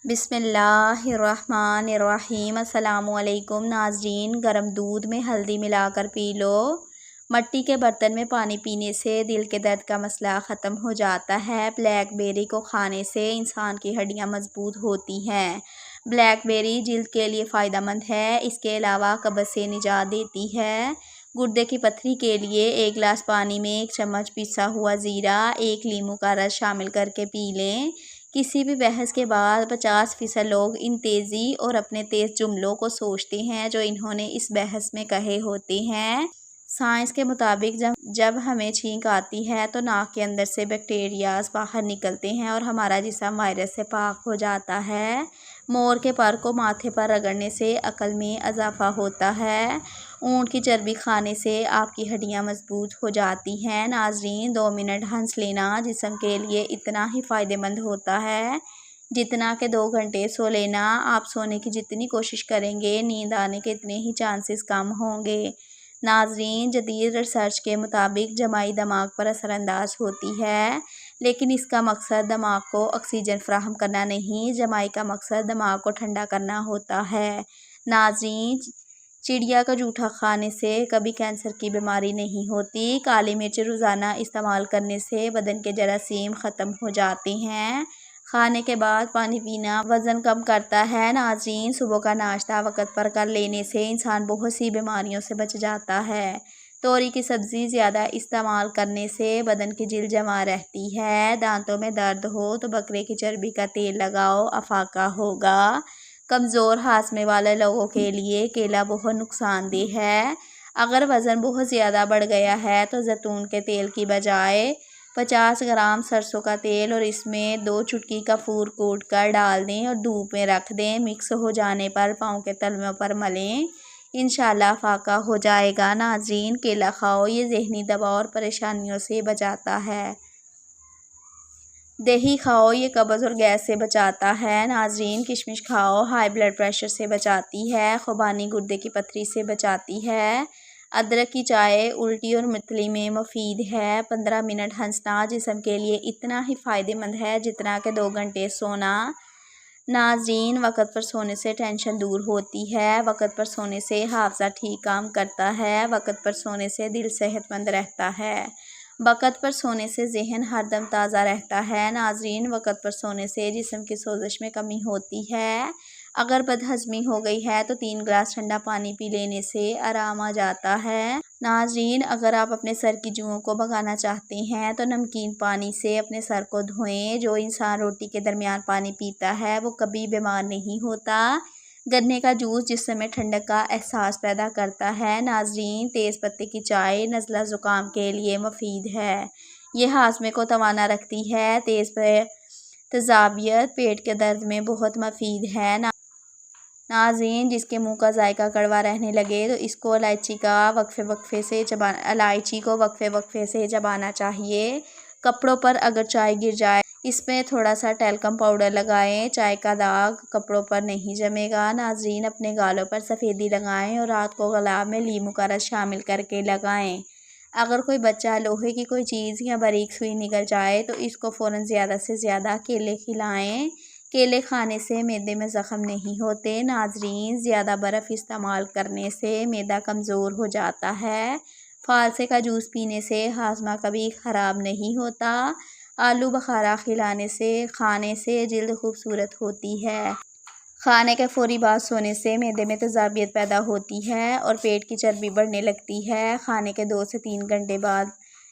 بسم اللہ الرحمن الرحیم۔ السلام علیکم ناظرین، گرم دودھ میں ہلدی ملا کر پی لو۔ مٹی کے برتن میں پانی پینے سے دل کے درد کا مسئلہ ختم ہو جاتا ہے۔ بلیک بیری کو کھانے سے انسان کی ہڈیاں مضبوط ہوتی ہیں۔ بلیک بیری جلد کے لیے فائدہ مند ہے۔ اس کے علاوہ قبض سے نجات دیتی ہے۔ گردے کی پتھری کے لیے 1 گلاس پانی میں 1 چمچ پسا ہوا زیرہ، 1 لیموں کا رس شامل کر کے پی لیں۔ کسی بھی بحث کے بعد 50% لوگ ان تیزی اور اپنے تیز جملوں کو سوچتے ہیں جو انہوں نے اس بحث میں کہے ہوتے ہیں۔ سائنس کے مطابق جب ہمیں چھینک آتی ہے تو ناک کے اندر سے بیکٹیریاز باہر نکلتے ہیں اور ہمارا جسم وائرس سے پاک ہو جاتا ہے۔ مور کے پر کو ماتھے پر رگڑنے سے عقل میں اضافہ ہوتا ہے۔ اونٹ کی چربی کھانے سے آپ کی ہڈیاں مضبوط ہو جاتی ہیں۔ ناظرین، 2 منٹ ہنس لینا جسم کے لیے اتنا ہی فائدہ مند ہوتا ہے جتنا کہ 2 گھنٹے سو لینا۔ آپ سونے کی جتنی کوشش کریں گے، نیند آنے کے اتنے ہی چانسز کم ہوں گے۔ ناظرین، جدید ریسرچ کے مطابق جمائی دماغ پر اثر انداز ہوتی ہے، لیکن اس کا مقصد دماغ کو آکسیجن فراہم کرنا نہیں، جمائی کا مقصد دماغ کو ٹھنڈا کرنا ہوتا ہے۔ ناظرین، چڑیا کا جوٹھا کھانے سے کبھی کینسر کی بیماری نہیں ہوتی۔ کالی مرچ روزانہ استعمال کرنے سے بدن کے جراثیم ختم ہو جاتے ہیں۔ کھانے کے بعد پانی پینا وزن کم کرتا ہے۔ ناظرین، صبح کا ناشتہ وقت پر کر لینے سے انسان بہت سی بیماریوں سے بچ جاتا ہے۔ توری کی سبزی زیادہ استعمال کرنے سے بدن کی جلد جمع رہتی ہے۔ دانتوں میں درد ہو تو بکرے کی چربی کا تیل لگاؤ، افاقہ ہوگا۔ کمزور ہاضمے والے لوگوں کے لیے کیلا بہت نقصان دہ ہے۔ اگر وزن بہت زیادہ بڑھ گیا ہے تو زیتون کے تیل کی بجائے 50 گرام سرسوں کا تیل اور اس میں 2 چٹکی کافور کوٹ کر ڈال دیں اور دھوپ میں رکھ دیں۔ مکس ہو جانے پر پاؤں کے تلووں پر ملیں، انشاءاللہ افاقہ ہو جائے گا۔ ناظرین، کیلا کھاؤ، یہ ذہنی دباؤ اور پریشانیوں سے بچاتا ہے۔ دہی کھاؤ، یہ قبض اور گیس سے بچاتا ہے۔ ناظرین، کشمش کھاؤ، ہائی بلڈ پریشر سے بچاتی ہے۔ خوبانی گردے کی پتھری سے بچاتی ہے۔ ادرک کی چائے الٹی اور متلی میں مفید ہے۔ 15 منٹ ہنسنا جسم کے لیے اتنا ہی فائدہ مند ہے جتنا کہ 2 گھنٹے سونا۔ ناظرین، وقت پر سونے سے ٹینشن دور ہوتی ہے۔ وقت پر سونے سے حافظہ ٹھیک کام کرتا ہے۔ وقت پر سونے سے دل صحت مند رہتا ہے۔ وقت پر سونے سے ذہن ہر دم تازہ رہتا ہے۔ ناظرین، وقت پر سونے سے جسم کی سوزش میں کمی ہوتی ہے۔ اگر بد ہضمی ہو گئی ہے تو 3 گلاس ٹھنڈا پانی پی لینے سے آرام آ جاتا ہے۔ ناظرین، اگر آپ اپنے سر کی جوؤں کو بھگانا چاہتے ہیں تو نمکین پانی سے اپنے سر کو دھوئیں۔ جو انسان روٹی کے درمیان پانی پیتا ہے وہ کبھی بیمار نہیں ہوتا۔ گنے کا جوس جسم میں ٹھنڈک کا احساس پیدا کرتا ہے۔ ناظرین، تیز پتے کی چائے نزلہ زکام کے لیے مفید ہے۔ یہ ہاضمے کو توانا رکھتی ہے۔ تیز تیزابیت پیٹ کے درد میں بہت مفید ہے۔ ناظرین، جس کے منہ کا ذائقہ کڑوا رہنے لگے تو اس کو الائچی کو وقفے وقفے سے چبانا چاہیے۔ کپڑوں پر اگر چائے گر جائے اس میں تھوڑا سا ٹیلکم پاؤڈر لگائیں، چائے کا داغ کپڑوں پر نہیں جمے گا۔ ناظرین، اپنے گالوں پر سفیدی لگائیں اور رات کو گلاب میں لیموں کا رس شامل کر کے لگائیں۔ اگر کوئی بچہ لوہے کی کوئی چیز یا باریک سوئی نگل جائے تو اس کو فوراً زیادہ سے زیادہ کیلے کھلائیں۔ کیلے کھانے سے معدے میں زخم نہیں ہوتے۔ ناظرین، زیادہ برف استعمال کرنے سے معدہ کمزور ہو جاتا ہے۔ فالسے کا جوس پینے سے ہاضمہ کبھی خراب نہیں ہوتا۔ آلو بخارا کھانے سے جلد خوبصورت ہوتی ہے۔ کھانے کے فوری بعد سونے سے معدے میں تیزابیت پیدا ہوتی ہے اور پیٹ کی چربی بڑھنے لگتی ہے۔ کھانے کے 2 سے 3 گھنٹے بعد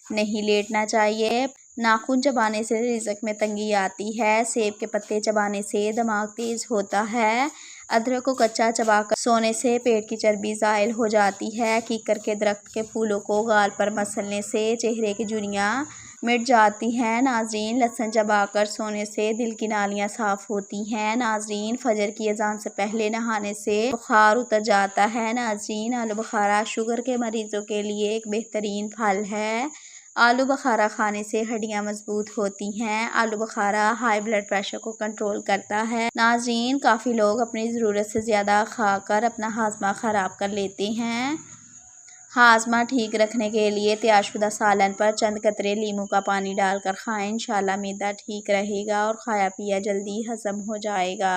نہیں لیٹنا چاہیے۔ ناخن چبانے سے رزق میں تنگی آتی ہے۔ سیب کے پتے چبانے سے دماغ تیز ہوتا ہے۔ ادرک کو کچا چبا کر سونے سے پیٹ کی چربی زائل ہو جاتی ہے۔ کیکر کے درخت کے پھولوں کو گال پر مسلنے سے چہرے کی جھریاں مٹ جاتی ہیں۔ ناظرین، لہسن چبا کر سونے سے دل کی نالیاں صاف ہوتی ہیں۔ ناظرین، فجر کی اذان سے پہلے نہانے سے بخار اتر جاتا ہے۔ ناظرین، آلو بخارا شوگر کے مریضوں کے لیے ایک بہترین پھل ہے۔ آلو بخارا کھانے سے ہڈیاں مضبوط ہوتی ہیں۔ آلو بخارا ہائی بلڈ پریشر کو کنٹرول کرتا ہے۔ ناظرین، کافی لوگ اپنی ضرورت سے زیادہ کھا کر اپنا ہاضمہ خراب کر لیتے ہیں۔ ہاضمہ ٹھیک رکھنے کے لیے تیار شدہ سالن پر چند قطرے لیموں کا پانی ڈال کر کھائیں، انشاءاللہ معدہ ٹھیک رہے گا اور کھایا پیا جلدی ہضم ہو جائے گا۔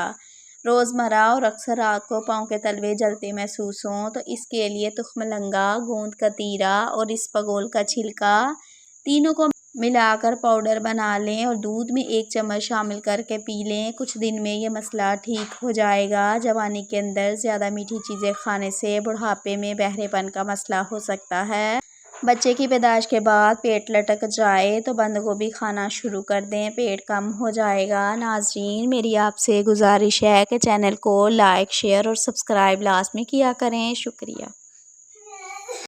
روزمرہ اور اکثر رات کو پاؤں کے تلوے جلتے محسوس ہوں تو اس کے لیے تخم لنگا، گوند کتیرا اور اسپغول کا چھلکا تینوں کو ملا کر پاؤڈر بنا لیں اور دودھ میں 1 چمچ شامل کر کے پی لیں۔ کچھ دن میں یہ مسئلہ ٹھیک ہو جائے گا۔ جوانی کے اندر زیادہ میٹھی چیزیں کھانے سے بڑھاپے میں بہرے پن کا مسئلہ ہو سکتا ہے۔ بچے کی پیدائش کے بعد پیٹ لٹک جائے تو بند گوبھی کھانا شروع کر دیں، پیٹ کم ہو جائے گا۔ ناظرین، میری آپ سے گزارش ہے کہ چینل کو لائک، شیئر اور سبسکرائب لازمی کیا کریں۔ شکریہ۔